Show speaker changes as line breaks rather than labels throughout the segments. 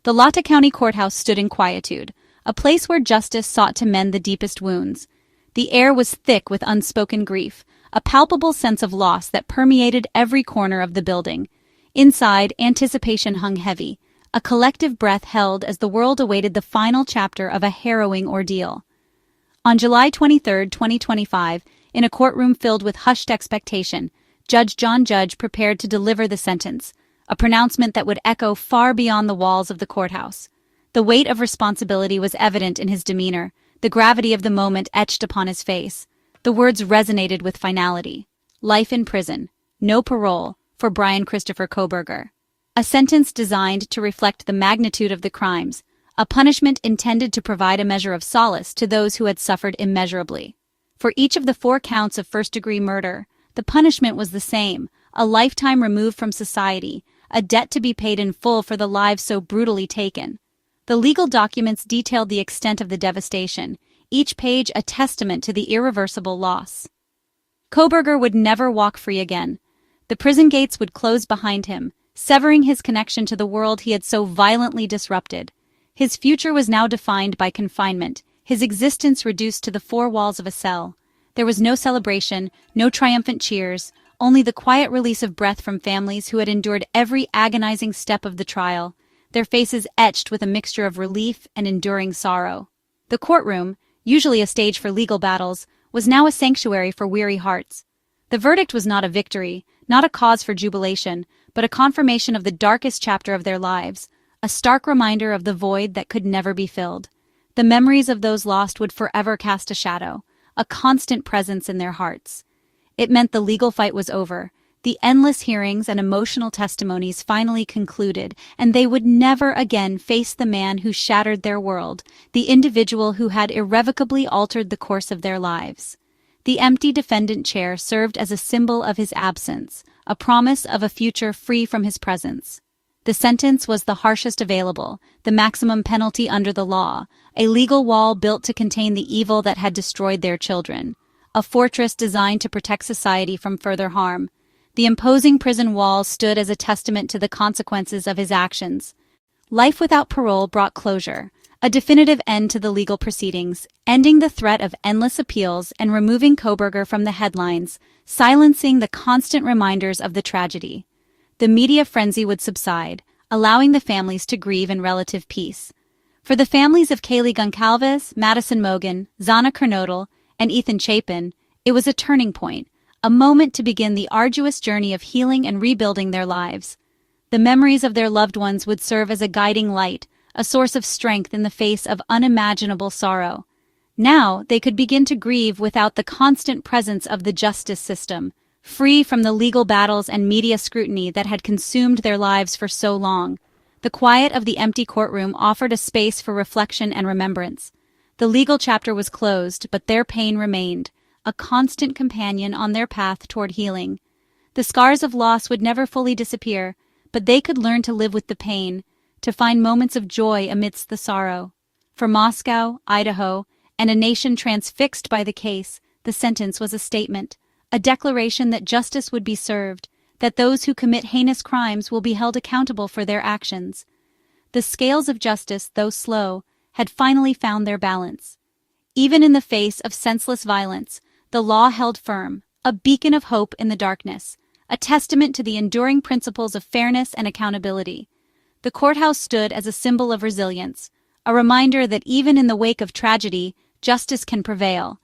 The Lata County Courthouse stood in quietude, a place where justice sought to mend the deepest wounds. The air was thick with unspoken grief, a palpable sense of loss that permeated every corner of the building. Inside, anticipation hung heavy, a collective breath held as the world awaited the final chapter of a harrowing ordeal. On July 23, 2025, in a courtroom filled with hushed expectation, Judge John Judge prepared to deliver the sentence, a pronouncement that would echo far beyond the walls of the courthouse. The weight of responsibility was evident in his demeanor, the gravity of the moment etched upon his face. The words resonated with finality. Life in prison, no parole, for Brian Christopher Kohberger. A sentence designed to reflect the magnitude of the crimes, a punishment intended to provide a measure of solace to those who had suffered immeasurably. For each of the 4 counts of first-degree murder, the punishment was the same, a lifetime removed from society, a debt to be paid in full for the lives so brutally taken. The legal documents detailed the extent of the devastation, each page a testament to the irreversible loss. Kohberger would never walk free again. The prison gates would close behind him, severing his connection to the world he had so violently disrupted. His future was now defined by confinement, his existence reduced to the 4 walls of a cell. There was no celebration, no triumphant cheers, only the quiet release of breath from families who had endured every agonizing step of the trial, their faces etched with a mixture of relief and enduring sorrow. The courtroom, usually a stage for legal battles, was now a sanctuary for weary hearts. The verdict was not a victory, not a cause for jubilation, but a confirmation of the darkest chapter of their lives, a stark reminder of the void that could never be filled. The memories of those lost would forever cast a shadow, a constant presence in their hearts. It meant the legal fight was over. The endless hearings and emotional testimonies finally concluded, and they would never again face the man who shattered their world, the individual who had irrevocably altered the course of their lives. The empty defendant chair served as a symbol of his absence, a promise of a future free from his presence. The sentence was the harshest available, the maximum penalty under the law, a legal wall built to contain the evil that had destroyed their children, a fortress designed to protect society from further harm. The imposing prison walls stood as a testament to the consequences of his actions. Life without parole brought closure, a definitive end to the legal proceedings, ending the threat of endless appeals and removing Kohberger from the headlines, silencing the constant reminders of the tragedy. The media frenzy would subside, allowing the families to grieve in relative peace. For the families of Kaylee Goncalves, Madison Mogan, Zana Kernodle, and Ethan Chapin, it was a turning point, a moment to begin the arduous journey of healing and rebuilding their lives. The memories of their loved ones would serve as a guiding light, a source of strength in the face of unimaginable sorrow. Now they could begin to grieve without the constant presence of the justice system, free from the legal battles and media scrutiny that had consumed their lives for so long. The quiet of the empty courtroom offered a space for reflection and remembrance. The legal chapter was closed, but their pain remained, a constant companion on their path toward healing. The scars of loss would never fully disappear, but they could learn to live with the pain, to find moments of joy amidst the sorrow. For Moscow, Idaho, and a nation transfixed by the case, the sentence was a statement, a declaration that justice would be served, that those who commit heinous crimes will be held accountable for their actions. The scales of justice, though slow, had finally found their balance. Even in the face of senseless violence, the law held firm, a beacon of hope in the darkness, a testament to the enduring principles of fairness and accountability. The courthouse stood as a symbol of resilience, a reminder that even in the wake of tragedy, justice can prevail.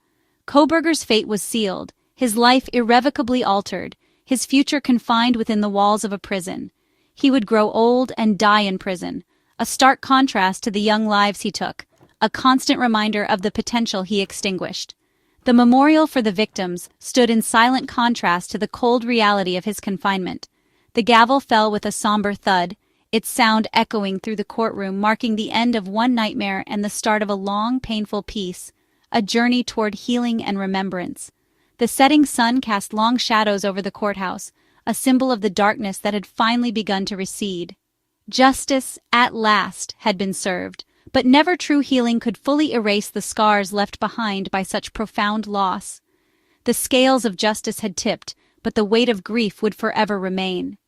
Kohberger's fate was sealed, his life irrevocably altered, his future confined within the walls of a prison. He would grow old and die in prison, a stark contrast to the young lives he took, a constant reminder of the potential he extinguished. The memorial for the victims stood in silent contrast to the cold reality of his confinement. The gavel fell with a somber thud, its sound echoing through the courtroom, marking the end of one nightmare and the start of a long, painful peace, a journey toward healing and remembrance. The setting sun cast long shadows over the courthouse, a symbol of the darkness that had finally begun to recede. Justice, at last, had been served, but never true healing could fully erase the scars left behind by such profound loss. The scales of justice had tipped, but the weight of grief would forever remain.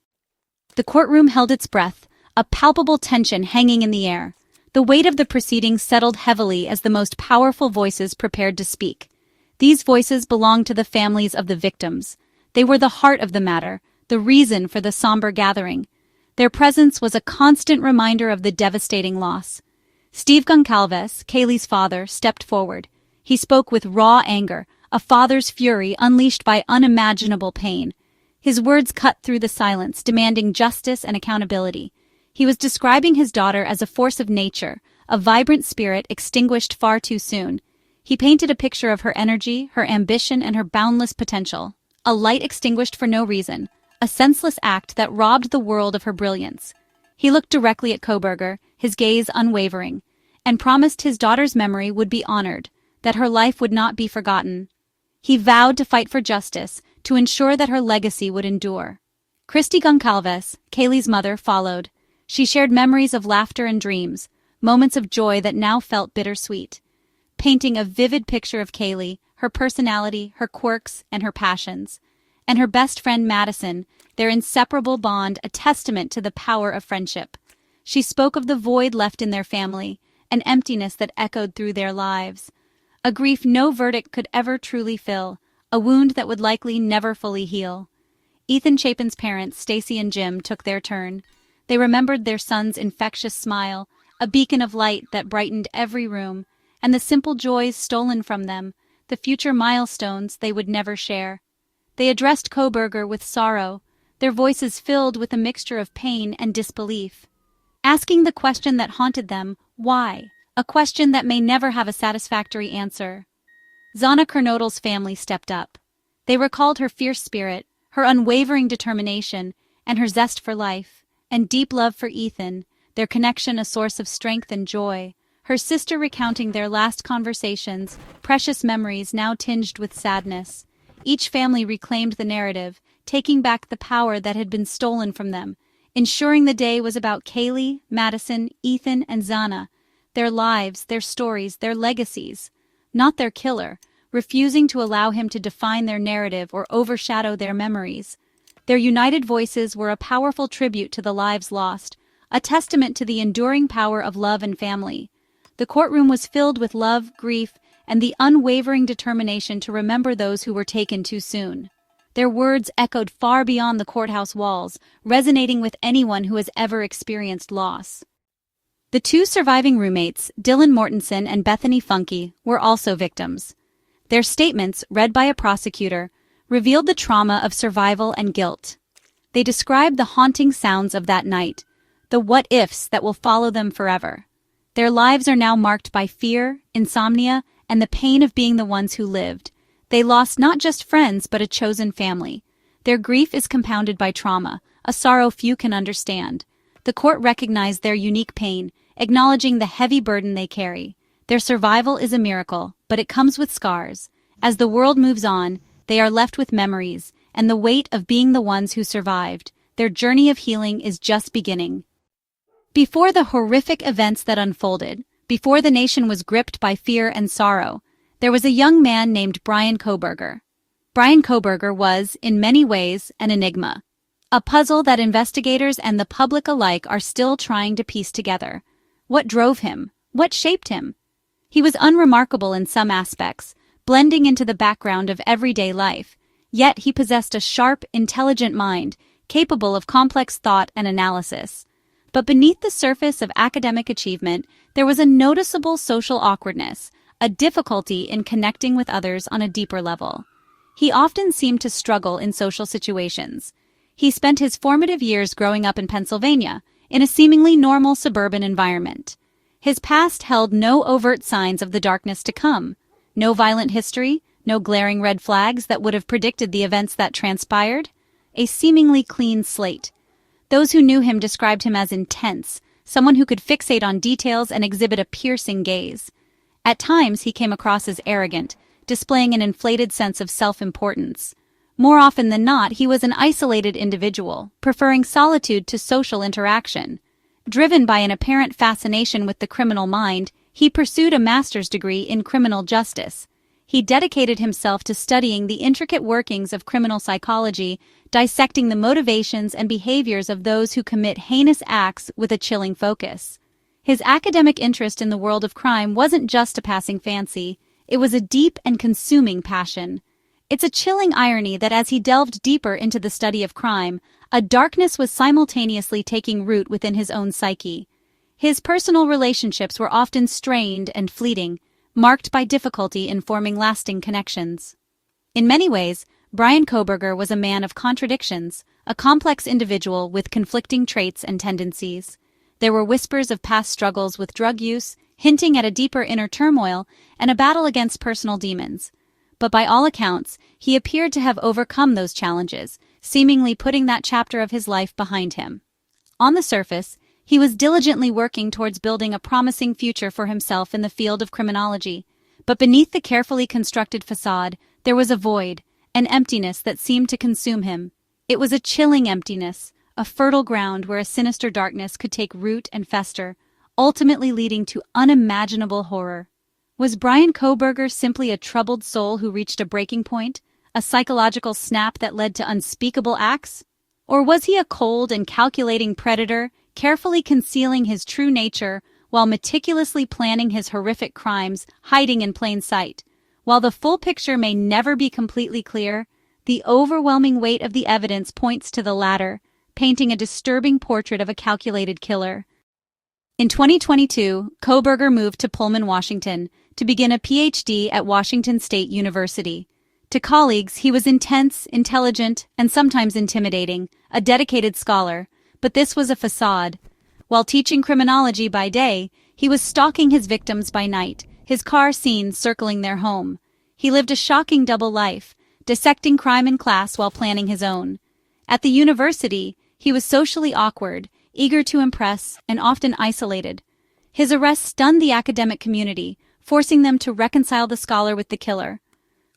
The courtroom held its breath, a palpable tension hanging in the air. The weight of the proceedings settled heavily as the most powerful voices prepared to speak. These voices belonged to the families of the victims. They were the heart of the matter, the reason for the somber gathering. Their presence was a constant reminder of the devastating loss. Steve Goncalves, Kaylee's father, stepped forward. He spoke with raw anger, a father's fury unleashed by unimaginable pain. His words cut through the silence, demanding justice and accountability. He was describing his daughter as a force of nature, a vibrant spirit extinguished far too soon. He painted a picture of her energy, her ambition, and her boundless potential. A light extinguished for no reason, a senseless act that robbed the world of her brilliance. He looked directly at Kohberger, his gaze unwavering, and promised his daughter's memory would be honored, that her life would not be forgotten. He vowed to fight for justice, to ensure that her legacy would endure. Christy Goncalves, Kaylee's mother, followed. She shared memories of laughter and dreams, moments of joy that now felt bittersweet, painting a vivid picture of Kaylee, her personality, her quirks, and her passions. And her best friend Madison, their inseparable bond, a testament to the power of friendship. She spoke of the void left in their family, an emptiness that echoed through their lives. A grief no verdict could ever truly fill, a wound that would likely never fully heal. Ethan Chapin's parents, Stacy and Jim, took their turn. They remembered their son's infectious smile, a beacon of light that brightened every room, and the simple joys stolen from them, the future milestones they would never share. They addressed Kohberger with sorrow, their voices filled with a mixture of pain and disbelief. Asking the question that haunted them, why? A question that may never have a satisfactory answer. Zana Kernodle's family stepped up. They recalled her fierce spirit, her unwavering determination, and her zest for life, and deep love for Ethan, their connection a source of strength and joy. Her sister recounting their last conversations, precious memories now tinged with sadness. Each family reclaimed the narrative, taking back the power that had been stolen from them, ensuring the day was about Kaylee, Madison, Ethan, and Zana, their lives, their stories, their legacies, not their killer, refusing to allow him to define their narrative or overshadow their memories. Their united voices were a powerful tribute to the lives lost, a testament to the enduring power of love and family. The courtroom was filled with love, grief, and the unwavering determination to remember those who were taken too soon. Their words echoed far beyond the courthouse walls, resonating with anyone who has ever experienced loss. The two surviving roommates, Dylan Mortensen and Bethany Funke, were also victims. Their statements, read by a prosecutor, revealed the trauma of survival and guilt. They described the haunting sounds of that night, the what-ifs that will follow them forever. Their lives are now marked by fear, insomnia, and the pain of being the ones who lived. They lost not just friends but a chosen family. Their grief is compounded by trauma, a sorrow few can understand. The court recognized their unique pain, acknowledging the heavy burden they carry. Their survival is a miracle, but it comes with scars. As the world moves on, they are left with memories and the weight of being the ones who survived. Their journey of healing is just beginning. Before the horrific events that unfolded, before the nation was gripped by fear and sorrow, there was a young man named Brian Kohberger. Brian Kohberger was, in many ways, an enigma, a puzzle that investigators and the public alike are still trying to piece together. What drove him? What shaped him? He was unremarkable in some aspects, blending into the background of everyday life, yet he possessed a sharp, intelligent mind, capable of complex thought and analysis. But beneath the surface of academic achievement, there was a noticeable social awkwardness, a difficulty in connecting with others on a deeper level. He often seemed to struggle in social situations. He spent his formative years growing up in Pennsylvania, in a seemingly normal suburban environment. His past held no overt signs of the darkness to come. No violent history, no glaring red flags that would have predicted the events that transpired. A seemingly clean slate. Those who knew him described him as intense, someone who could fixate on details and exhibit a piercing gaze. At times, he came across as arrogant, displaying an inflated sense of self-importance. More often than not, he was an isolated individual, preferring solitude to social interaction. Driven by an apparent fascination with the criminal mind, he pursued a master's degree in criminal justice. He dedicated himself to studying the intricate workings of criminal psychology, dissecting the motivations and behaviors of those who commit heinous acts with a chilling focus. His academic interest in the world of crime wasn't just a passing fancy, it was a deep and consuming passion. It's a chilling irony that as he delved deeper into the study of crime, a darkness was simultaneously taking root within his own psyche. His personal relationships were often strained and fleeting, marked by difficulty in forming lasting connections. In many ways, Bryan Kohberger was a man of contradictions, a complex individual with conflicting traits and tendencies. There were whispers of past struggles with drug use, hinting at a deeper inner turmoil and a battle against personal demons. But by all accounts, he appeared to have overcome those challenges, seemingly putting that chapter of his life behind him. On the surface, he was diligently working towards building a promising future for himself in the field of criminology. But beneath the carefully constructed facade, there was a void, an emptiness that seemed to consume him. It was a chilling emptiness, a fertile ground where a sinister darkness could take root and fester, ultimately leading to unimaginable horror. Was Bryan Kohberger simply a troubled soul who reached a breaking point, a psychological snap that led to unspeakable acts? Or was he a cold and calculating predator, carefully concealing his true nature while meticulously planning his horrific crimes, hiding in plain sight? While the full picture may never be completely clear, the overwhelming weight of the evidence points to the latter, painting a disturbing portrait of a calculated killer. In 2022, Kohberger moved to Pullman, Washington, to begin a PhD at Washington State University. To colleagues, he was intense, intelligent, and sometimes intimidating, a dedicated scholar, but this was a facade. While teaching criminology by day, he was stalking his victims by night, his car seen circling their home. He lived a shocking double life, dissecting crime in class while planning his own. At the university, he was socially awkward, eager to impress, and often isolated. His arrest stunned the academic community, forcing them to reconcile the scholar with the killer.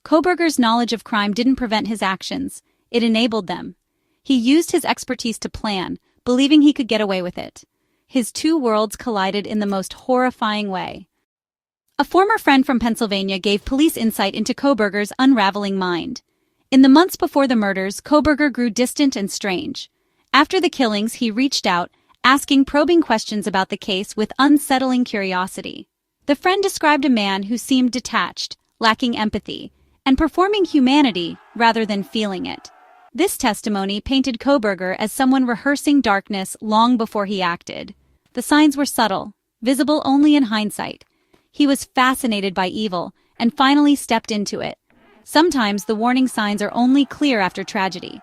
Kohberger's knowledge of crime didn't prevent his actions, it enabled them. He used his expertise to plan, believing he could get away with it. His two worlds collided in the most horrifying way. A former friend from Pennsylvania gave police insight into Kohberger's unraveling mind. In the months before the murders, Kohberger grew distant and strange. After the killings, he reached out, asking probing questions about the case with unsettling curiosity. The friend described a man who seemed detached, lacking empathy, and performing humanity rather than feeling it. This testimony painted Kohberger as someone rehearsing darkness long before he acted. The signs were subtle, visible only in hindsight. He was fascinated by evil and finally stepped into it. Sometimes the warning signs are only clear after tragedy.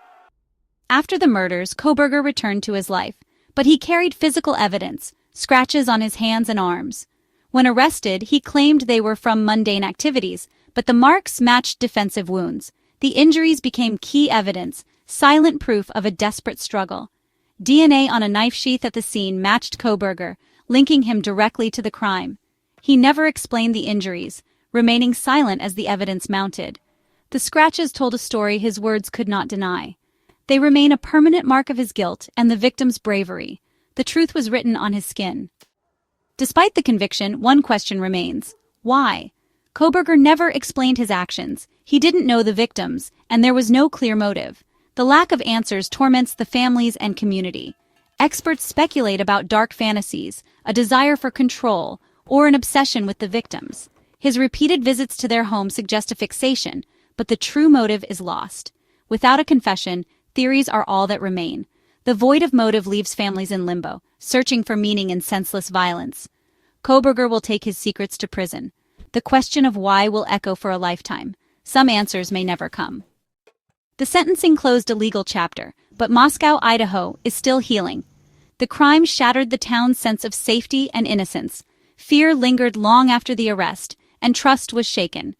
After the murders, Kohberger returned to his life, but he carried physical evidence, scratches on his hands and arms. When arrested, he claimed they were from mundane activities, but the marks matched defensive wounds. The injuries became key evidence, silent proof of a desperate struggle. DNA on a knife sheath at the scene matched Kohberger, linking him directly to the crime. He never explained the injuries, remaining silent as the evidence mounted. The scratches told a story his words could not deny. They remain a permanent mark of his guilt and the victim's bravery. The truth was written on his skin. Despite the conviction, one question remains. Why? Kohberger never explained his actions. He didn't know the victims, and there was no clear motive. The lack of answers torments the families and community. Experts speculate about dark fantasies, a desire for control, or an obsession with the victims. His repeated visits to their home suggest a fixation, but the true motive is lost. Without a confession, theories are all that remain. The void of motive leaves families in limbo, searching for meaning in senseless violence. Kohberger will take his secrets to prison. The question of why will echo for a lifetime. Some answers may never come. The sentencing closed a legal chapter, but Moscow, Idaho, is still healing. The crime shattered the town's sense of safety and innocence. Fear lingered long after the arrest, and trust was shaken.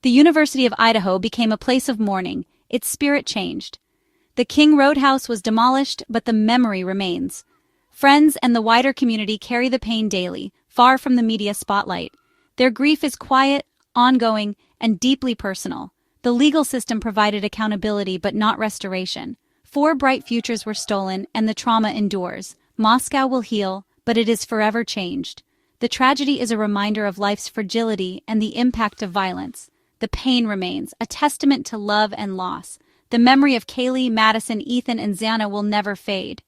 The University of Idaho became a place of mourning. Its spirit changed. The King Roadhouse was demolished, but the memory remains. Friends and the wider community carry the pain daily, far from the media spotlight. Their grief is quiet, ongoing, and deeply personal. The legal system provided accountability but not restoration. 4 bright futures were stolen, and the trauma endures. Moscow will heal, but it is forever changed. The tragedy is a reminder of life's fragility and the impact of violence. The pain remains, a testament to love and loss. The memory of Kaylee, Madison, Ethan, and Xana will never fade.